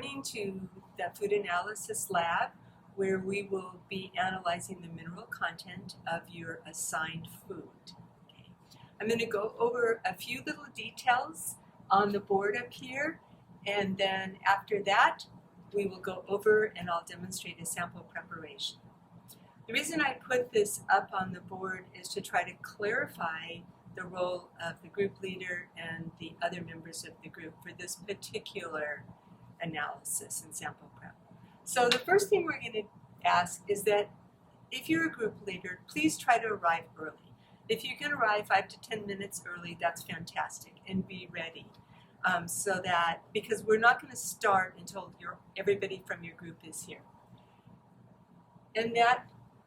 returning to the food analysis lab where we will be analyzing the mineral content of your assigned food. Okay. I'm going to go over a few little details on the board up here, and then after that we will go over and I'll demonstrate a sample preparation. The reason I put this up on the board is to try to clarify the role of the group leader and the other members of the group for this particular analysis and sample prep. So the first thing we're going to ask is that if you're a group leader, please try to arrive early. If you can arrive 5 to 10 minutes early, that's fantastic, and be ready. So that, because we're not going to start until everybody from your group is here. And that,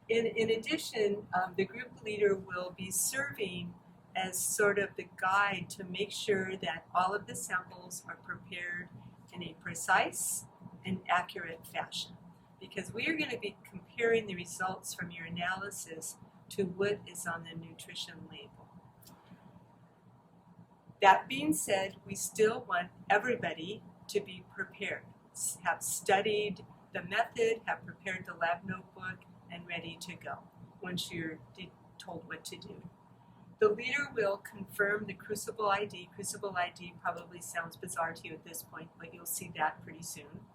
in addition, the group leader will be serving as sort of the guide to make sure that all of the samples are prepared in a precise and accurate fashion. Because we are going to be comparing the results from your analysis to what is on the nutrition label. That being said, we still want everybody to be prepared, have studied the method, have prepared the lab notebook, and ready to go once you're told what to do. The leader will confirm the Crucible ID. Crucible ID probably sounds bizarre to you at this point, but you'll see that pretty soon.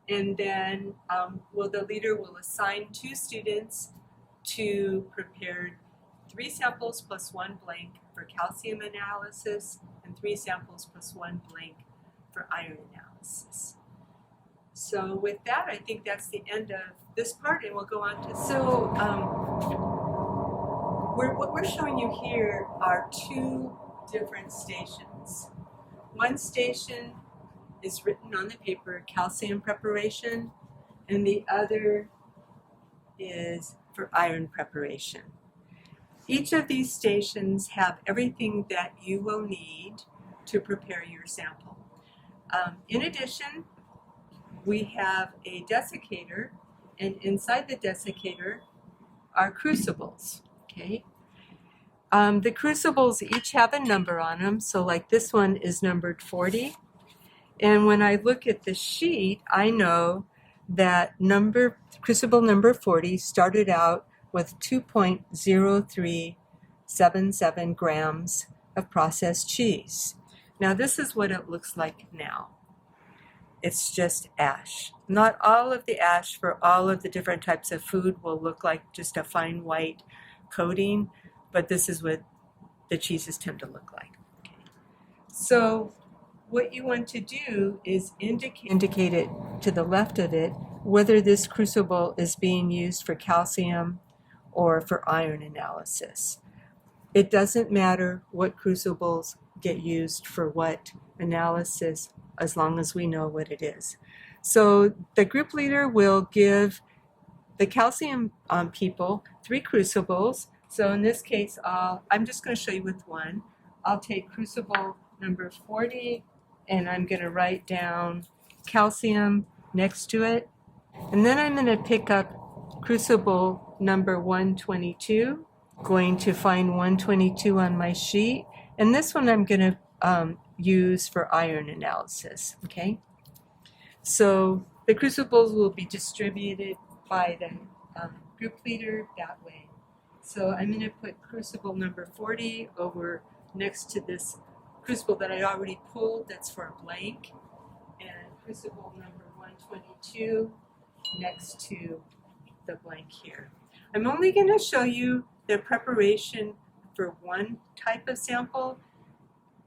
And then the leader will assign 2 students to prepare 3 samples plus 1 blank for calcium analysis and 3 samples plus 1 blank for iron analysis. So with that, I think that's the end of this part, and we'll go on to what we're showing you here are 2 different stations. One station is written on the paper, calcium preparation, and the other is for iron preparation. Each of these stations have everything that you will need to prepare your sample. In addition, we have a desiccator, and inside the desiccator are crucibles. Okay. The crucibles each have a number on them, so like this one is numbered 40. And when I look at the sheet, I know that crucible number 40 started out with 2.0377 grams of processed cheese. Now this is what it looks like now. It's just ash. Not all of the ash for all of the different types of food will look like just a fine white coating, but this is what the cheeses tend to look like. Okay. So what you want to do is indicate it to the left of it whether this crucible is being used for calcium or for iron analysis. It doesn't matter what crucibles get used for what analysis as long as we know what it is. So the group leader will give the calcium people 3 crucibles. So in this case, I'm just going to show you with one. I'll take crucible number 40 and I'm going to write down calcium next to it. And then I'm going to pick up crucible number 122. Going to find 122 on my sheet. And this one I'm going to use for iron analysis. Okay. So the crucibles will be distributed by the group leader that way. So I'm going to put crucible number 40 over next to this crucible that I already pulled, that's for a blank, and crucible number 122 next to the blank here. I'm only going to show you the preparation for one type of sample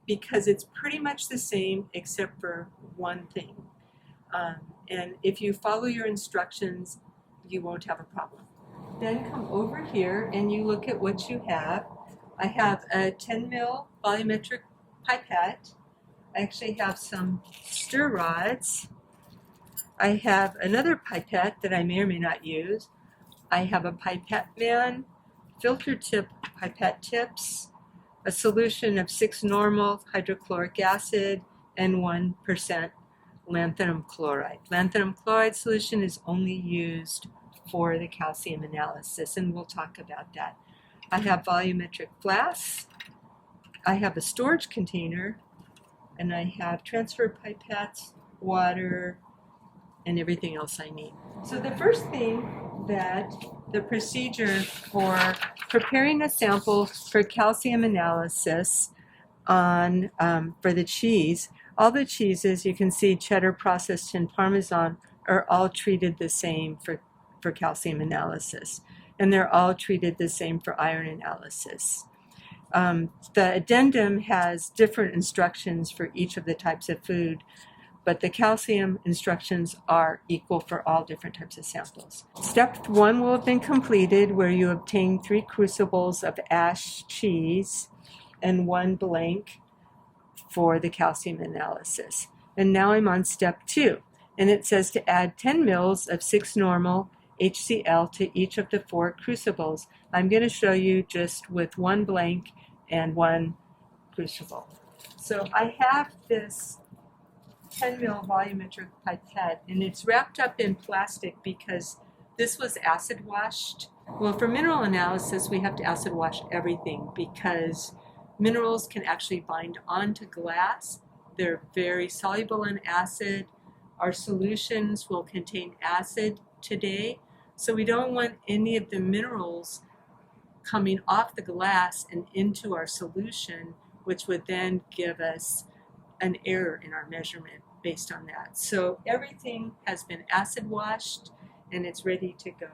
because it's pretty much the same except for one thing. And if you follow your instructions, you won't have a problem. Then come over here and you look at what you have. I have a 10 ml volumetric pipette. I actually have some stir rods. I have another pipette that I may or may not use. I have a pipette man, filter tip pipette tips, a solution of 6-normal hydrochloric acid, and 1% lanthanum chloride. Lanthanum chloride solution is only used for the calcium analysis, and we'll talk about that. I have volumetric flasks. I have a storage container, and I have transfer pipettes, water, and everything else I need. So the first thing that the procedure for preparing a sample for calcium analysis on for the cheese, all the cheeses you can see, cheddar, processed, and Parmesan, are all treated the same for calcium analysis, and they're all treated the same for iron analysis. The addendum has different instructions for each of the types of food, but the calcium instructions are equal for all different types of samples. Step 1 will have been completed, where you obtain 3 crucibles of ash cheese and 1 blank for the calcium analysis. And now I'm on step 2, and it says to add 10 mils of 6-normal HCl to each of the 4 crucibles. I'm going to show you just with 1 blank and 1 crucible. So I have this 10 mil volumetric pipette, and it's wrapped up in plastic because this was acid washed. Well, for mineral analysis, we have to acid wash everything because minerals can actually bind onto glass. They're very soluble in acid. Our solutions will contain acid today, so we don't want any of the minerals coming off the glass and into our solution, which would then give us an error in our measurement based on that. So everything has been acid washed and it's ready to go.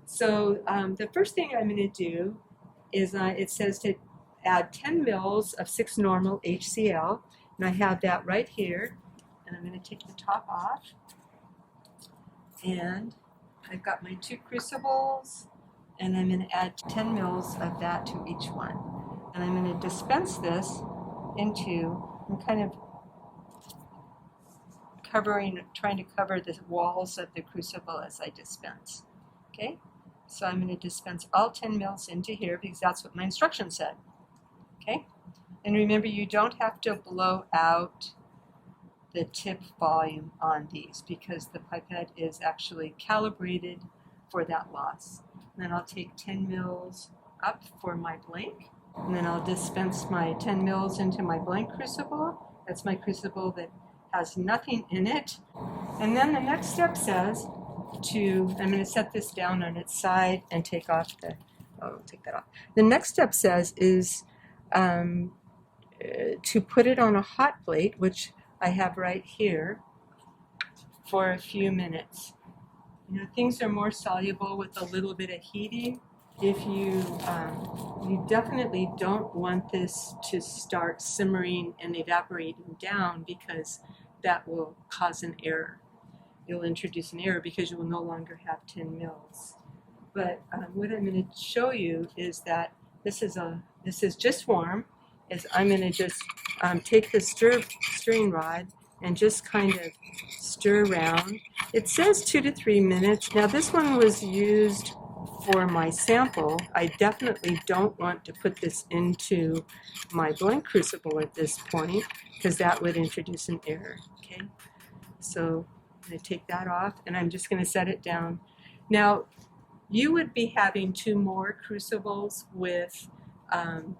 So the first thing I'm going to do is it says to add 10 mils of 6-normal HCl, and I have that right here, and I'm going to take the top off, and I've got my 2 crucibles, and I'm going to add 10 mils of that to each one, and I'm going to dispense this into, I'm kind of trying to cover the walls of the crucible as I dispense. Okay, so I'm going to dispense all 10 mils into here because that's what my instructions said. Okay, and remember, you don't have to blow out the tip volume on these because the pipette is actually calibrated for that loss. And then I'll take 10 mils up for my blank, and then I'll dispense my 10 mils into my blank crucible. That's my crucible that has nothing in it. And then the next step says I'm going to set this down on its side and take off take that off. The next step says is to put it on a hot plate, which I have right here, for a few minutes. You know, things are more soluble with a little bit of heating. If you definitely don't want this to start simmering and evaporating down because that will cause an error. You'll introduce an error because you will no longer have 10 mils. But what I'm going to show you is that this is just warm. I'm going to just take the stirring rod and just kind of stir around. It says 2 to 3 minutes. Now this one was used for my sample. I definitely don't want to put this into my blank crucible at this point because that would introduce an error. Okay, so I'm going to take that off and I'm just going to set it down. Now you would be having 2 more crucibles with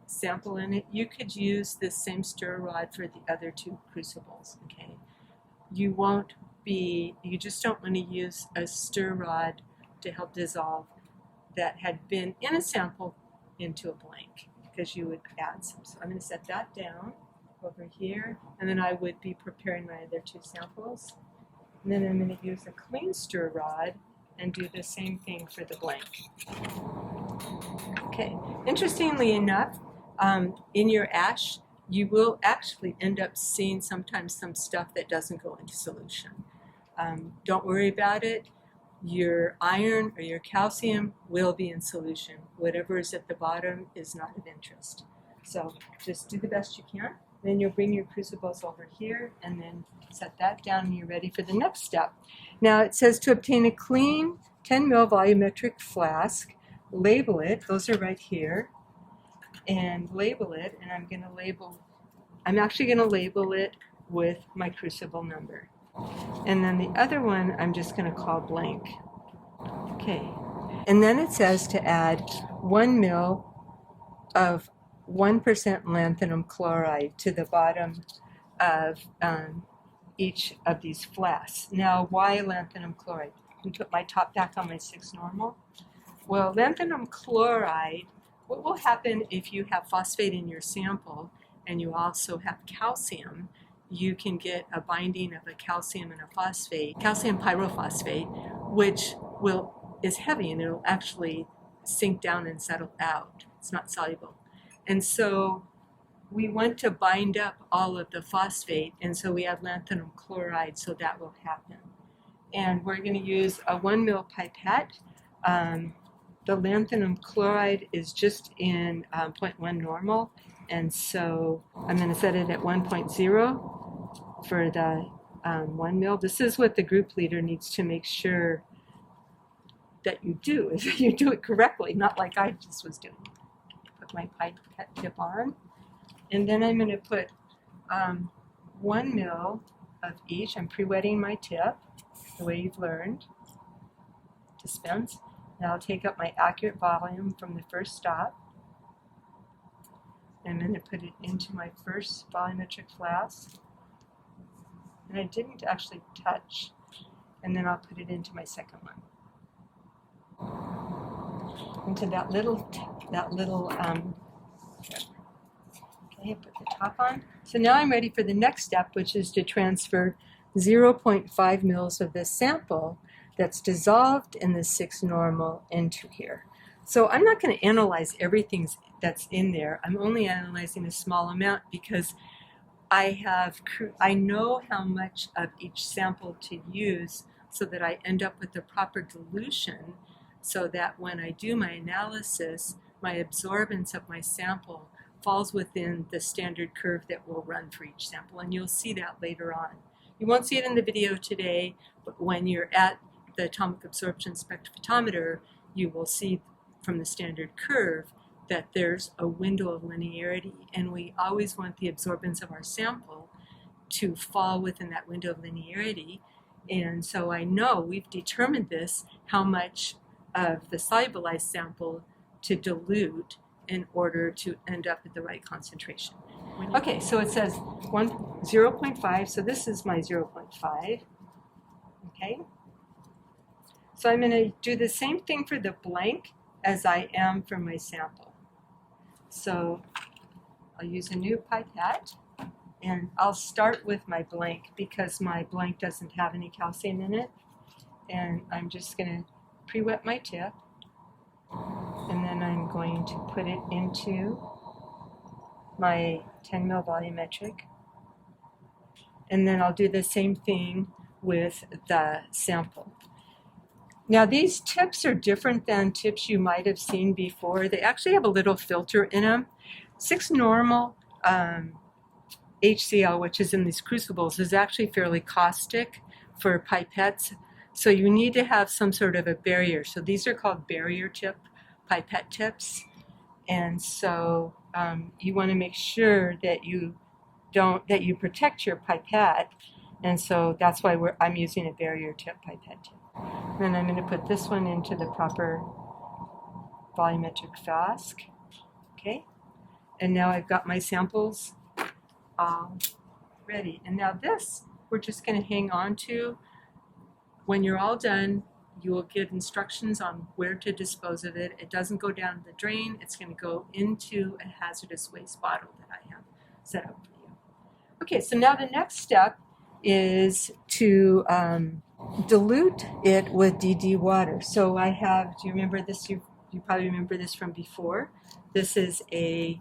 sample in it. You could use this same stir rod for the other 2 crucibles. Okay, you just don't want to use a stir rod to help dissolve that had been in a sample into a blank because you would add some. So I'm going to set that down over here, and then I would be preparing my other 2 samples. And then I'm going to use a clean stir rod and do the same thing for the blank. Okay, interestingly enough, in your ash, you will actually end up seeing sometimes some stuff that doesn't go into solution. Don't worry about it. Your iron or your calcium will be in solution. Whatever is at the bottom is not of interest. So just do the best you can. Then you'll bring your crucibles over here and then set that down and you're ready for the next step. Now it says to obtain a clean 10 ml volumetric flask, label it, those are right here, and label it, and I'm actually going to label it with my crucible number. And then the other one I'm just going to call blank. Okay. And then it says to add 1 ml of 1% lanthanum chloride to the bottom of each of these flasks. Now, why lanthanum chloride? Let me put my top back on my 6 normal. Well, lanthanum chloride, what will happen if you have phosphate in your sample and you also have calcium, you can get a binding of a calcium and a phosphate, calcium pyrophosphate, which is heavy and it'll actually sink down and settle out. It's not soluble. And so we want to bind up all of the phosphate, and so we add lanthanum chloride so that will happen. And we're going to use a 1 ml pipette. The lanthanum chloride is just in 0.1 normal, and so I'm going to set it at 1.0 for the 1 ml. This is what the group leader needs to make sure that you do, is you do it correctly, not like I just was doing. Put my pipette tip on, and then I'm going to put 1 ml of each. I'm pre-wetting my tip, the way you've learned. Dispense. Now I'll take up my accurate volume from the first stop. I'm going to put it into my first volumetric flask. And I didn't actually touch. And then I'll put it into my second one. Into that little okay, put the top on. So now I'm ready for the next step, which is to transfer 0.5 mils of this sample that's dissolved in the 6 normal into here. So I'm not going to analyze everything that's in there. I'm only analyzing a small amount because I know how much of each sample to use so that I end up with the proper dilution, so that when I do my analysis, my absorbance of my sample falls within the standard curve that we'll run for each sample, and you'll see that later on. You won't see it in the video today, but when you're at the atomic absorption spectrophotometer, you will see from the standard curve that there's a window of linearity, and we always want the absorbance of our sample to fall within that window of linearity. And so I know we've determined this, how much of the solubilized sample to dilute in order to end up at the right concentration. Okay, so it says 0.5, so this is my 0.5. Okay, so I'm going to do the same thing for the blank as I am for my sample. So I'll use a new pipette, and I'll start with my blank because my blank doesn't have any calcium in it. And I'm just going to pre-wet my tip, and then I'm going to put it into my 10 ml volumetric. And then I'll do the same thing with the sample. Now these tips are different than tips you might have seen before. They actually have a little filter in them. 6 normal HCl, which is in these crucibles, is actually fairly caustic for pipettes. So you need to have some sort of a barrier. So these are called barrier tip pipette tips. And so you want to make sure that you protect your pipette. And so that's why I'm using a barrier tip pipette tip. Then I'm going to put this one into the proper volumetric flask. Okay, and now I've got my samples all ready. And now this we're just going to hang on to. When you're all done, you will get instructions on where to dispose of it. It doesn't go down the drain. It's going to go into a hazardous waste bottle that I have set up for you. Okay, so now the next step is to dilute it with DD water. So I have, do you remember this? You probably remember this from before. This is a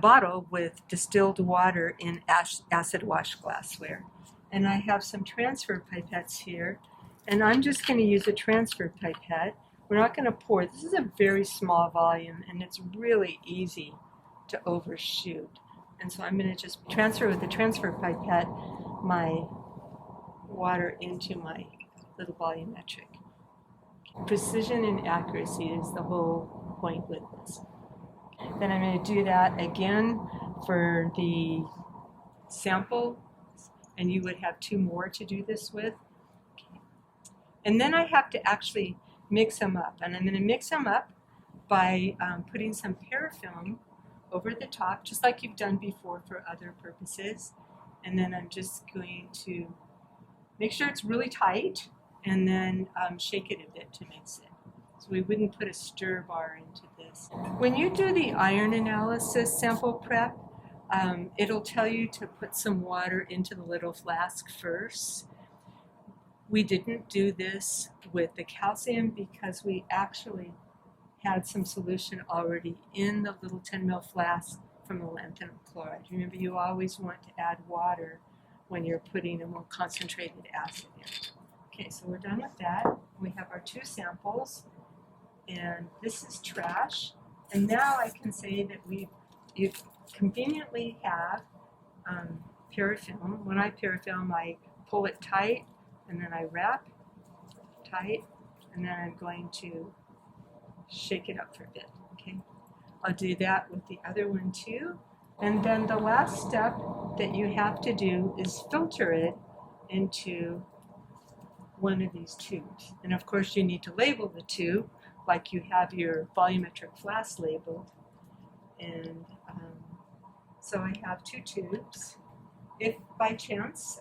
bottle with distilled water in acid wash glassware. And I have some transfer pipettes here, and I'm just going to use a transfer pipette. We're not going to pour. This is a very small volume, and it's really easy to overshoot. And so I'm going to just transfer with the transfer pipette my water into my little volumetric. Precision and accuracy is the whole point with this. Then I'm going to do that again for the sample, and you would have 2 more to do this with. Okay. And then I have to actually mix them up, and I'm going to mix them up by putting some parafilm over the top, just like you've done before for other purposes. And then I'm just going to make sure it's really tight, and then shake it a bit to mix it. So we wouldn't put a stir bar into this. When you do the iron analysis sample prep, it'll tell you to put some water into the little flask first. We didn't do this with the calcium because we actually had some solution already in the little 10 ml flask from the lanthanum chloride. Remember, you always want to add water when you're putting a more concentrated acid in. Okay, so we're done with that. We have our 2 samples, and this is trash. And now I can say that you conveniently have parafilm. When I parafilm, I pull it tight, and then I wrap tight, and then I'm going to shake it up for a bit. Okay, I'll do that with the other one too. And then the last step that you have to do is filter it into one of these tubes. And of course you need to label the tube like you have your volumetric flask labeled. And so I have 2 tubes. If by chance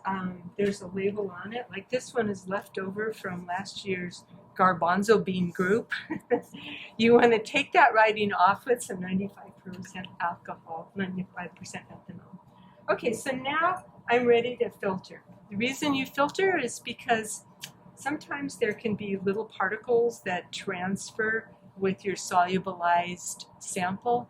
there's a label on it, like this one is left over from last year's garbanzo bean group, you want to take that writing off with some 95% alcohol, 95% ethanol. Okay, so now I'm ready to filter. The reason you filter is because sometimes there can be little particles that transfer with your solubilized sample.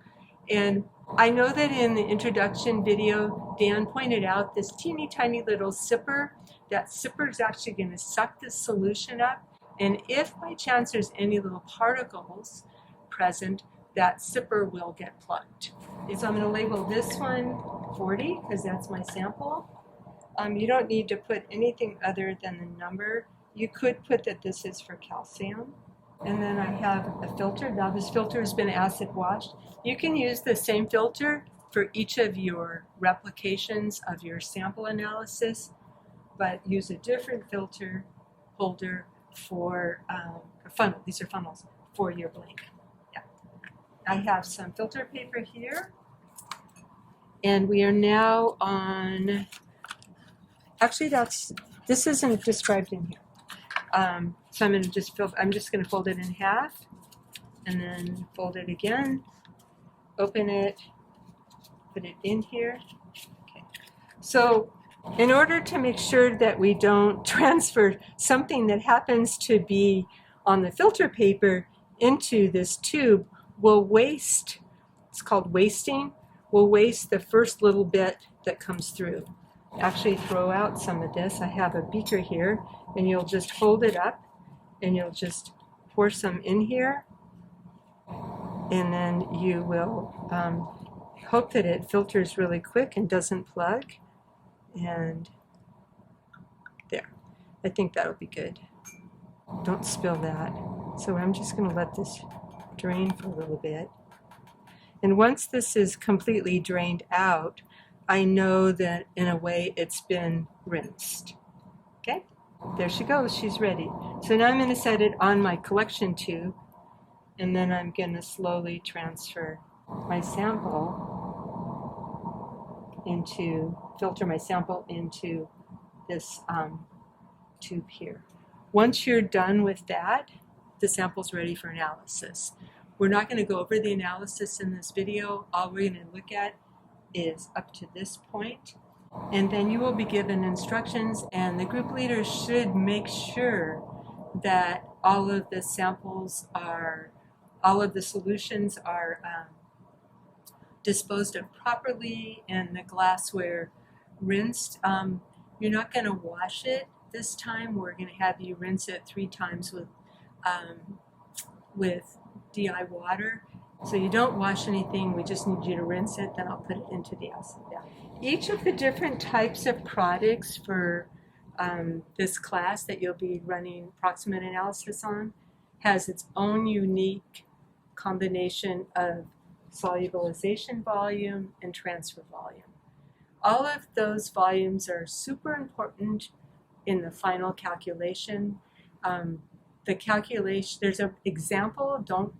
And I know that in the introduction video, Dan pointed out this teeny tiny little sipper. That sipper is actually going to suck this solution up. And if by chance there's any little particles present, that sipper will get plugged. So I'm going to label this one 40 because that's my sample. You don't need to put anything other than the number. You could put that this is for calcium. And then I have a filter. Now this filter has been acid washed. You can use the same filter for each of your replications of your sample analysis, but use a different filter holder for a funnel. These are funnels for your blank. Yeah. I have some filter paper here, and we are now on, actually this isn't described in here. So I'm just going to fold it in half, and then fold it again, open it, put it in here. Okay. So in order to make sure that we don't transfer something that happens to be on the filter paper into this tube, we'll waste, it's called wasting, we'll waste the first little bit that comes through. Actually throw out some of this. I have a beaker here, and you'll just hold it up and you'll just pour some in here, and then you will hope that it filters really quick and doesn't plug. And there, I think that'll be good. Don't spill that. So I'm just going to let this drain for a little bit. And once this is completely drained out, I know that in a way it's been rinsed. Okay, there she goes, she's ready. So now I'm going to set it on my collection tube, and then I'm going to slowly transfer my sample filter my sample into this tube here. Once you're done with that, the sample's ready for analysis. We're not going to go over the analysis in this video. All we're going to look at is up to this point, and then you will be given instructions, and the group leader should make sure that all of the solutions are disposed of properly and the glassware rinsed. You're not going to wash it this time. We're going to have you rinse it 3 times with DI water. So you don't wash anything, we just need you to rinse it, then I'll put it into the acid bath. Each of the different types of products for this class that you'll be running proximate analysis on has its own unique combination of solubilization volume and transfer volume. All of those volumes are super important in the final calculation. The calculation, there's an example, don't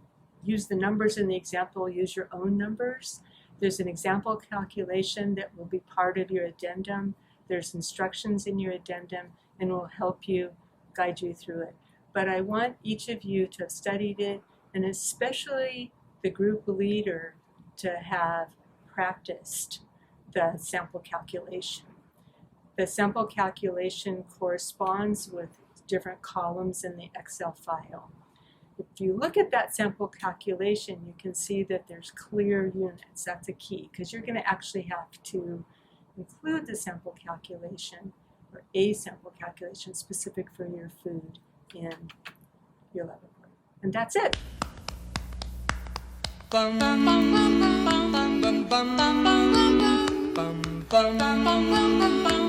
use the numbers in the example, use your own numbers. There's an example calculation that will be part of your addendum There's instructions in your addendum, and will help you, guide you through it. But I want each of you to have studied it, and especially the group leader to have practiced the sample calculation. The sample calculation corresponds with different columns in the Excel file. If you look at that sample calculation, you can see that there's clear units. That's a key, because you're going to actually have to include the sample calculation, or a sample calculation specific for your food in your laboratory. And that's it. Bum, bum, bum, bum, bum, bum, bum, bum, bum, bum, bum, bum, bum, bum, bum.